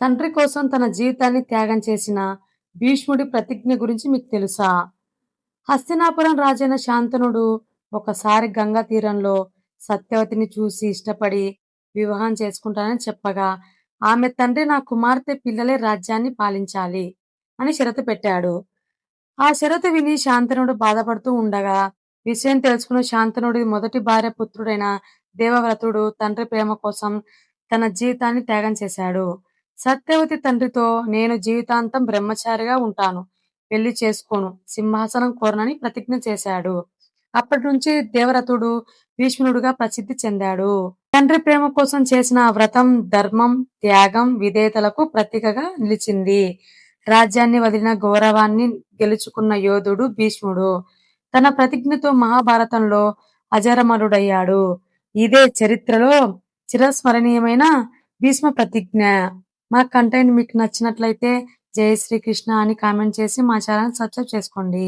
తండ్రి కోసం తన జీవితాన్ని త్యాగం చేసిన భీష్ముడి ప్రతిజ్ఞ గురించి మీకు తెలుసా? హస్తినాపురం రాజైన శాంతనుడు ఒకసారి గంగా తీరంలో సత్యవతిని చూసి ఇష్టపడి వివాహం చేసుకుంటానని చెప్పగా, ఆమె తండ్రి నా కుమార్తె పిల్లలే రాజ్యాన్ని పాలించాలి అని షరతు పెట్టాడు. ఆ షరతు విని శాంతనుడు బాధపడుతూ ఉండగా, విషయం తెలుసుకున్న శాంతనుడి మొదటి భార్య పుత్రుడైన దేవవ్రతుడు తండ్రి ప్రేమ కోసం తన జీవితాన్ని త్యాగం చేశాడు. సత్యవతి తండ్రితో నేను జీవితాంతం బ్రహ్మచారిగా ఉంటాను, పెళ్లి చేసుకోను, సింహాసనం కోరనని ప్రతిజ్ఞ చేశాడు. అప్పటి నుంచి దేవరథుడు భీష్ముడుగా ప్రసిద్ధి చెందాడు. తండ్రి ప్రేమ కోసం చేసిన ఆ వ్రతం ధర్మం, త్యాగం, విధేయతలకు ప్రతీకగా నిలిచింది. రాజ్యాన్ని వదిలిన గౌరవాన్ని గెలుచుకున్న యోధుడు భీష్ముడు. తన ప్రతిజ్ఞతో మహాభారతంలో అజరమరుడయ్యాడు. ఇదే చరిత్రలో చిరస్మరణీయమైన భీష్మ ప్రతిజ్ఞ. మా కంటెంట్ మీకు నచ్చినట్లయితే జై శ్రీకృష్ణ అని కామెంట్ చేసి మా ఛానల్ సబ్స్క్రైబ్ చేసుకోండి.